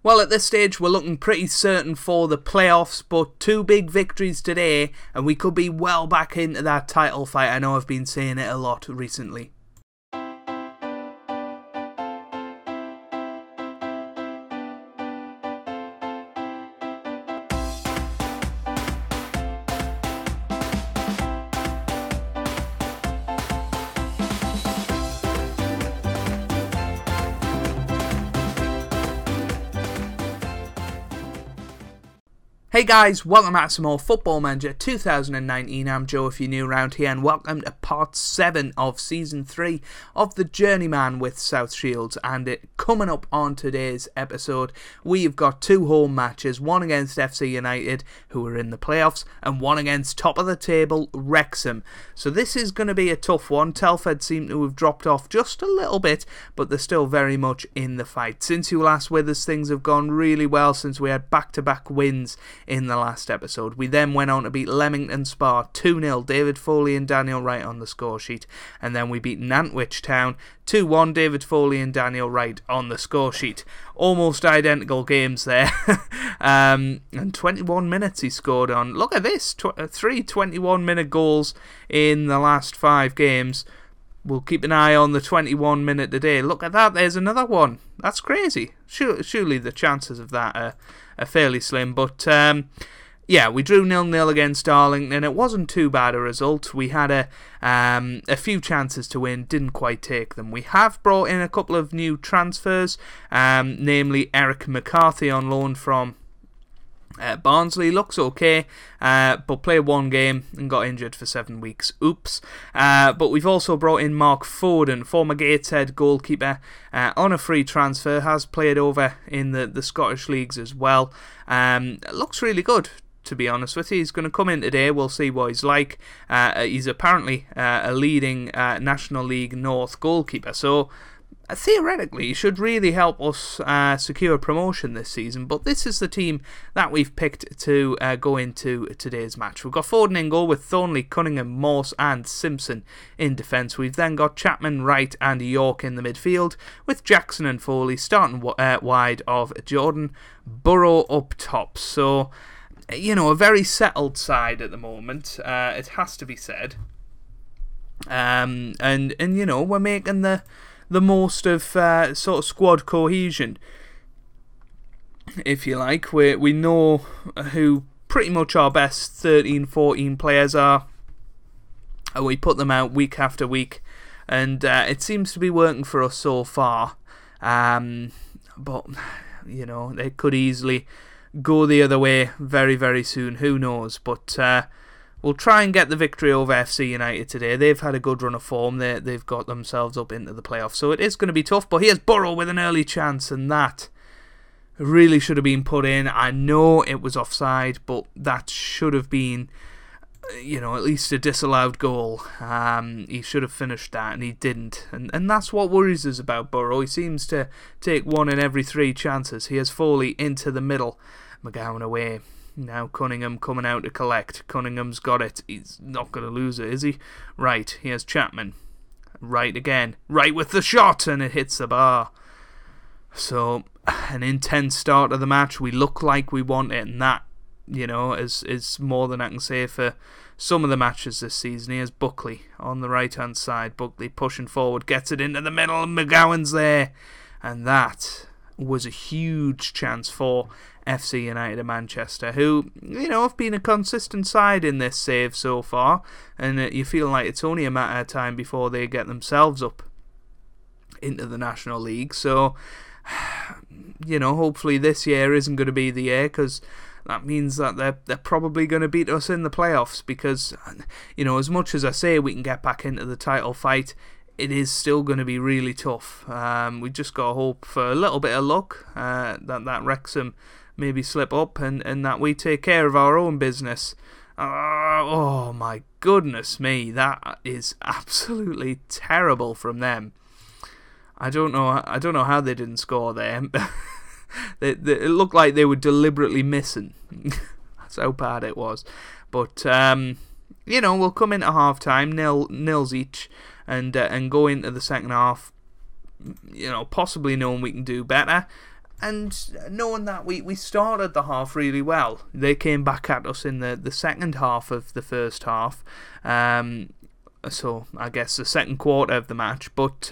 Well, at this stage, we're looking pretty certain for the playoffs, but 2 big victories today, and we could be well back into that title fight. I know I've been saying it a lot recently. Hey guys, welcome back to some more Football Manager 2019. I'm Joe if you're new around here, and welcome to part 7 of season 3 of the Journeyman with South Shields. And coming up on today's episode, we've got 2 home matches, one against FC United, who are in the playoffs, and one against top of the table Wrexham. So this is going to be a tough one. Telford seem to have dropped off just a little bit, but they're still very much in the fight. Since you were last with us, things have gone really well since we had back-to-back wins in the last episode. We then went on to beat Leamington Spa 2-0, David Foley and Daniel Wright on the score sheet, and then we beat Nantwich Town 2-1, David Foley and Daniel Wright on the score sheet. Almost identical games there. And 21 minutes he scored on. Look at this, 3 21-minute goals in the last 5 games. We'll keep an eye on the 21 minute today. Look at that, there's another one. That's crazy. Surely the chances of that are fairly slim. But yeah, we drew 0-0 against Darlington. It wasn't too bad a result. We had a few chances to win, didn't quite take them. We have brought in a couple of new transfers, namely Eric McCarthy on loan from Barnsley. Looks okay, but played 1 game and got injured for 7 weeks. Oops. But we've also brought in Mark Foden, former Gateshead goalkeeper, on a free transfer. Has played over in the Scottish leagues as well. Looks really good, to be honest with you. He's going to come in today. We'll see what he's like. He's apparently a leading National League North goalkeeper, so theoretically, he should really help us secure promotion this season. But this is the team that we've picked to go into today's match. We've got Foden in goal with Thornley, Cunningham, Morse and Simpson in defence. We've then got Chapman, Wright and York in the midfield, with Jackson and Foley starting wide of Jordan, Burrow up top. So, you know, a very settled side at the moment, it has to be said. And you know, we're making the most of sort of squad cohesion, if you like. We know who pretty much our best 13-14 players are, and we put them out week after week, and it seems to be working for us so far. But you know, it could easily go the other way very, very soon. Who knows? But we'll try and get the victory over FC United today. They've had a good run of form. They've got themselves up into the playoffs, so it is going to be tough. But here's Burrow with an early chance, and that really should have been put in. I know it was offside, but that should have been, you know, at least a disallowed goal. He should have finished that, and he didn't. And that's what worries us about Burrow. He seems to take 1 in every 3 chances. He has Foley into the middle, McGowan away. Now Cunningham coming out to collect. Cunningham's got it. He's not going to lose it, is he? Right, here's Chapman. Right again. Right with the shot, and it hits the bar. So, an intense start of the match. We look like we want it, and that, you know, is more than I can say for some of the matches this season. Here's Buckley on the right-hand side. Buckley pushing forward, gets it into the middle, and McGowan's there. And that was a huge chance for FC United of Manchester, who, you know, have been a consistent side in this save so far, and you feel like it's only a matter of time before they get themselves up into the National League. So, you know, hopefully this year isn't going to be the year, because that means that they're probably going to beat us in the playoffs, because, you know, as much as I say we can get back into the title fight, it is still going to be really tough. We just got to hope for a little bit of luck, that Wrexham maybe slip up, and that we take care of our own business. Oh my goodness me, that is absolutely terrible from them. I don't know how they didn't score there. It looked like they were deliberately missing. That's how bad it was. But you know, we'll come into half time, nils each, and go into the second half, you know, possibly knowing we can do better. And knowing that we started the half really well, they came back at us in the second half of the first half. So I guess the second quarter of the match. But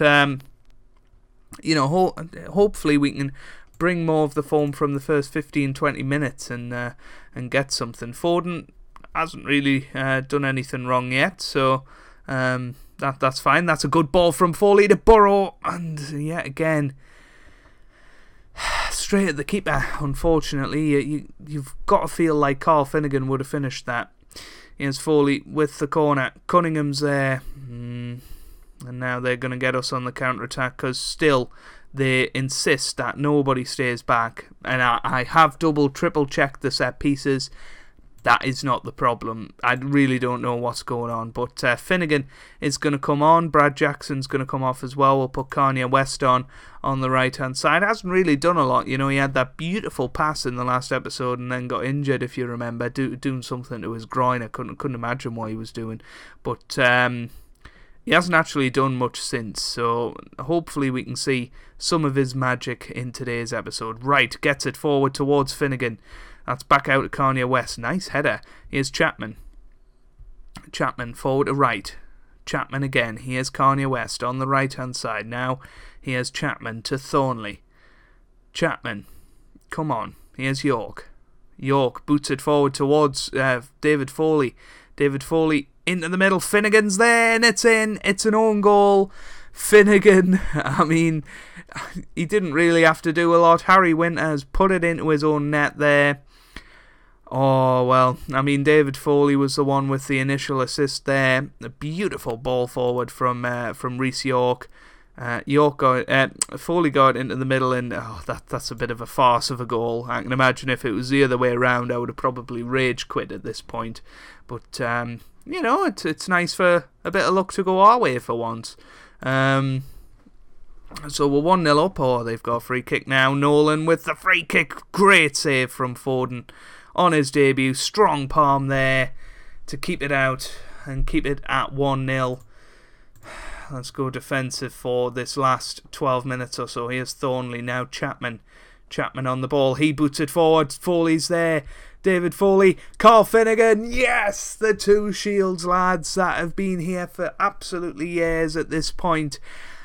hopefully we can bring more of the form from the first 15-20 minutes and get something. Foden hasn't really done anything wrong yet, so that's fine. That's a good ball from Foley to Burrow, and yet again, straight at the keeper. Unfortunately, you've got to feel like Carl Finnegan would have finished that. Here's Foley with the corner. Cunningham's there, and now they're going to get us on the counter-attack, because still they insist that nobody stays back, and I have triple checked the set pieces. That is not the problem. I really don't know what's going on, but Finnegan is going to come on. Brad Jackson's going to come off as well. We'll put Kanye West on the right hand side. Hasn't really done a lot. He had that beautiful pass in the last episode and then got injured, if you remember, doing something to his groin. I couldn't imagine what he was doing, but he hasn't actually done much since, so hopefully we can see some of his magic in today's episode. Right, gets it forward towards Finnegan. That's back out to Kanye West. Nice header. Here's Chapman. Chapman forward to right. Chapman again. Here's Kanye West on the right hand side. Now here's Chapman to Thornley. Chapman. Come on. Here's York. York boots it forward towards David Foley. David Foley into the middle. Finnegan's there and it's in. It's an own goal. Finnegan, I mean, he didn't really have to do a lot. Harry Winters put it into his own net there. Oh, well, I mean, David Foley was the one with the initial assist there. A beautiful ball forward from Reece York. Foley got into the middle, and that's a bit of a farce of a goal. I can imagine if it was the other way around, I would have probably rage quit at this point. But, it's nice for a bit of luck to go our way for once. So we're 1-0 up. Oh, they've got a free kick now. Nolan with the free kick. Great save from Foden on his debut. Strong palm there to keep it out and keep it at 1-0. Let's go defensive for this last 12 minutes or so. Here's Thornley now. Chapman on the ball. He boots it forward. Foley's there. David Foley. Carl Finnegan. Yes! The two Shields lads that have been here for absolutely years at this point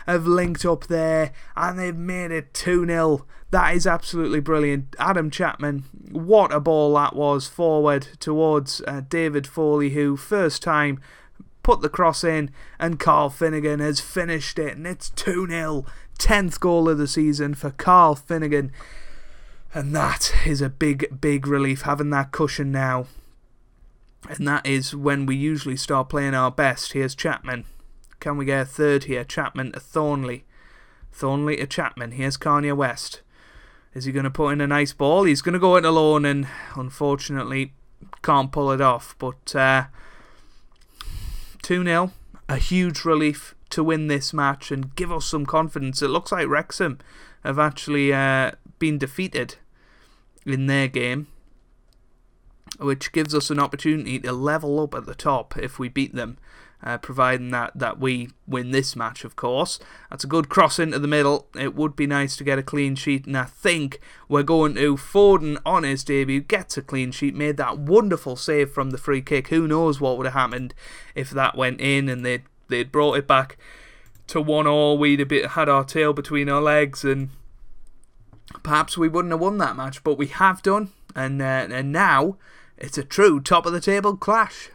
have linked up there and they've made it 2-0. That is absolutely brilliant. Adam Chapman, what a ball that was forward towards David Foley, who first time put the cross in, and Carl Finnegan has finished it, and it's 2-0. 10th goal of the season for Carl Finnegan, and that is a big relief, having that cushion now. And that is when we usually start playing our best. Here's Chapman. Can we get a third here? Chapman to Thornley. Thornley to Chapman. Here's Kanye West. Is he going to put in a nice ball? He's going to go it alone, and unfortunately can't pull it off. But 2-0. A huge relief to win this match and give us some confidence. It looks like Wrexham have actually been defeated in their game, which gives us an opportunity to level up at the top if we beat them, providing that we win this match, of course. That's a good cross into the middle. It would be nice to get a clean sheet, and I think we're going to. Foden on his debut gets a clean sheet, made that wonderful save from the free kick. Who knows what would have happened if that went in and they'd brought it back to 1-1. We'd had our tail between our legs, and perhaps we wouldn't have won that match, but we have done, and now it's a true top-of-the-table clash.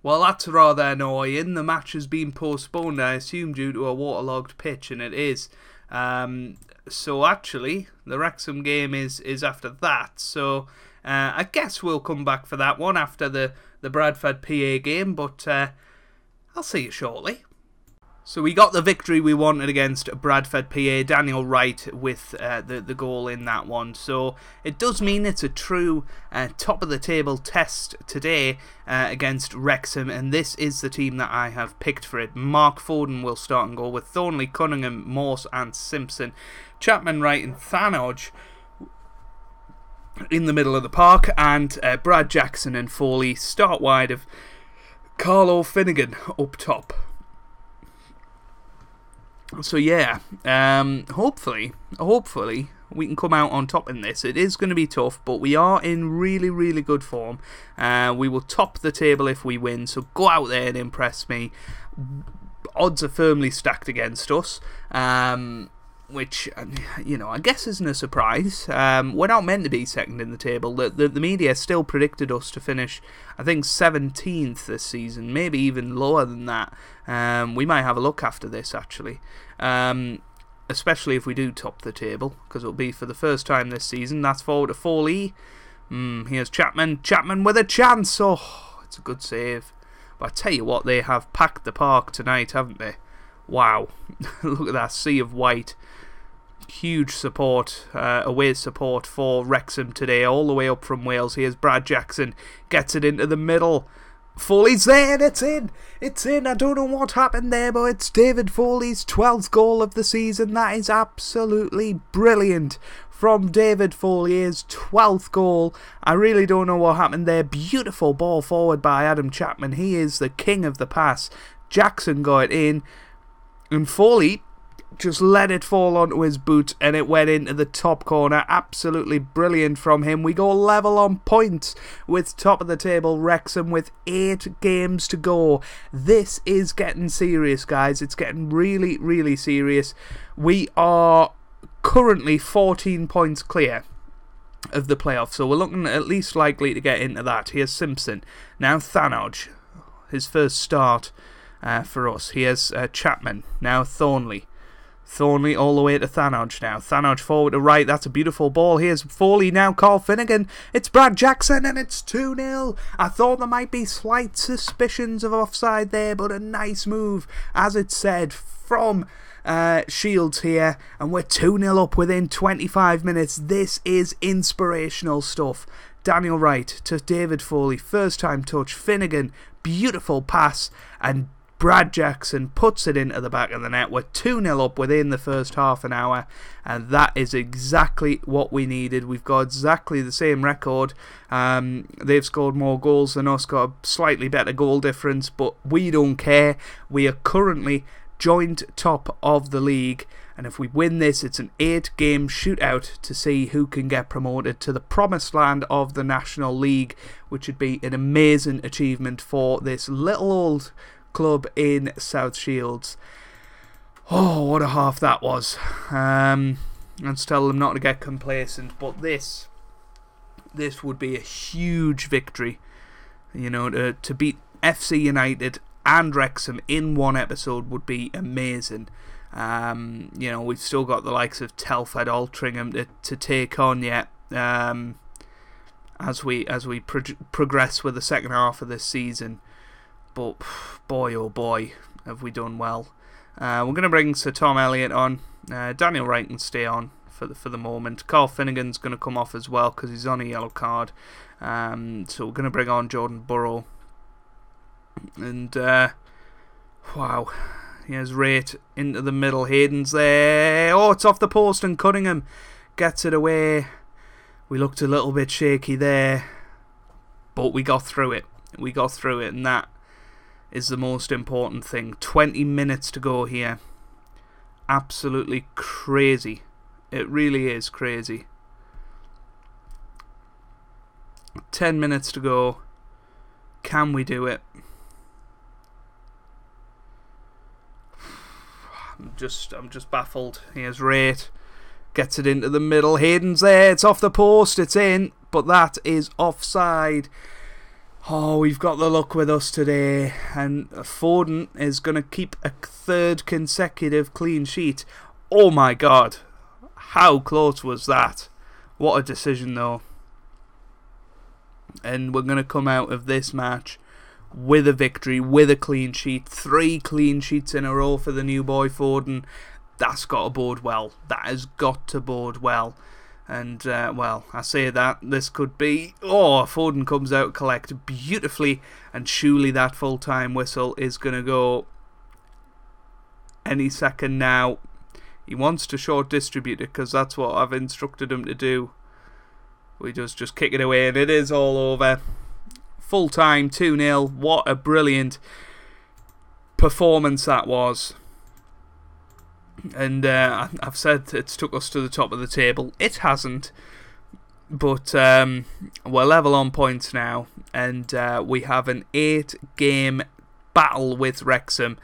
Well, that's rather annoying. The match has been postponed, I assume, due to a waterlogged pitch, and it is. So actually, the Wrexham game is after that. So I guess we'll come back for that one after the Bradford PA game, but I'll see you shortly. So we got the victory we wanted against Bradford PA. Daniel Wright with the goal in that one. So it does mean it's a true top-of-the-table test today against Wrexham. And this is the team that I have picked for it. Mark Foden will start and goal with Thornley, Cunningham, Morse and Simpson. Chapman, Wright and Thanodge in the middle of the park. And Brad Jackson and Foley start wide of Carlo Finnegan up top. So yeah, hopefully we can come out on top in this. It is going to be tough, but we are in really, really good form. We will top the table if we win, so go out there and impress me. Odds are firmly stacked against us, which, you know, I guess isn't a surprise. We're not meant to be second in the table. The media still predicted us to finish, I think, 17th this season, maybe even lower than that. We might have a look after this, actually, especially if we do top the table, because it'll be for the first time this season. That's forward to Foley. Here's Chapman. Chapman with a chance. Oh, it's a good save. But I tell you what, they have packed the park tonight, haven't they? Wow. Look at that sea of white. Huge support, away support for Wrexham today, all the way up from Wales. Here's Brad Jackson, gets it into the middle. Foley's there, and it's in. It's in. I don't know what happened there, but it's David Foley's 12th goal of the season. That is absolutely brilliant from David Foley, his 12th goal. I really don't know what happened there. Beautiful ball forward by Adam Chapman. He is the king of the pass. Jackson got it in, and Foley just let it fall onto his boot, and it went into the top corner. Absolutely brilliant from him. We go level on points with top of the table Wrexham with 8 games to go. This is getting serious, guys. It's getting really, really serious. We are currently 14 points clear of the playoffs, so we're looking at least likely to get into that. Here's Simpson. Now Thanodge, his first start for us. Here's Chapman. Now Thornley. Thornley all the way to Thanodge now. Thanodge forward to right. That's a beautiful ball. Here's Foley now. Carl Finnegan. It's Brad Jackson, and it's 2-0. I thought there might be slight suspicions of offside there, but a nice move, as it said, from Shields here. And we're 2-0 up within 25 minutes. This is inspirational stuff. Daniel Wright to David Foley. First time touch. Finnegan. Beautiful pass. And Brad Jackson puts it into the back of the net. We're 2-0 up within the first half an hour, and that is exactly what we needed. We've got exactly the same record. They've scored more goals than us, got a slightly better goal difference, but we don't care. We are currently joint top of the league, and if we win this, it's an 8-game shootout to see who can get promoted to the promised land of the National League, which would be an amazing achievement for this little old club in South Shields. Oh, what a half that was. Let's tell them not to get complacent, but this would be a huge victory, you know, to beat FC United and Wrexham in one episode would be amazing. You know, we've still got the likes of Telford, Altrincham to take on yet, as we progress with the second half of this season. But boy, oh boy, have we done well. We're going to bring Sir Tom Elliott on. Daniel Wright can stay on for the moment. Carl Finnegan's going to come off as well because he's on a yellow card. So we're going to bring on Jordan Burrow. And wow, here's Rate into the middle. Hayden's there. Oh, it's off the post, and Cunningham gets it away. We looked a little bit shaky there, but we got through it. We got through it, and that is the most important thing. 20 minutes to go here. Absolutely crazy. It really is crazy. 10 minutes to go. Can we do it? I'm just baffled. Here's Rate. Gets it into the middle. Hayden's there. It's off the post. It's in. But that is offside. Oh, we've got the luck with us today, and Foden is going to keep a 3rd consecutive clean sheet. Oh my god, how close was that? What a decision though. And we're going to come out of this match with a victory, with a clean sheet. 3 clean sheets in a row for the new boy Foden. That's got to bode well. That has got to bode well. And, well, I say that, this could be... Oh, Foden comes out, collect beautifully, and surely that full-time whistle is going to go any second now. He wants to short distribute it, because that's what I've instructed him to do. We just kick it away, and it is all over. Full-time, 2-0. What a brilliant performance that was. And I've said it's took us to the top of the table. It hasn't. But we're level on points now. And we have an 8-game battle with Wrexham.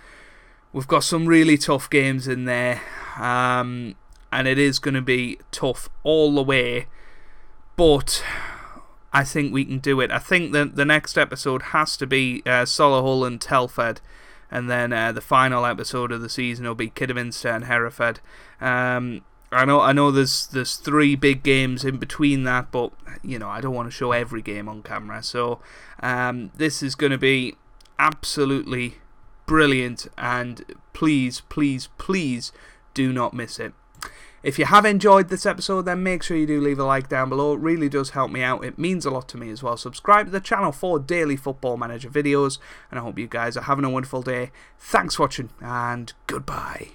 We've got some really tough games in there. And it is going to be tough all the way. But I think we can do it. I think that the next episode has to be Solihull and Telford. And then the final episode of the season will be Kidderminster and Hereford. I know there's 3 big games in between that, but I don't want to show every game on camera. So this is going to be absolutely brilliant, and please, please, please do not miss it. If you have enjoyed this episode, then make sure you do leave a like down below. It really does help me out. It means a lot to me as well. Subscribe to the channel for daily Football Manager videos, and I hope you guys are having a wonderful day. Thanks for watching, and goodbye.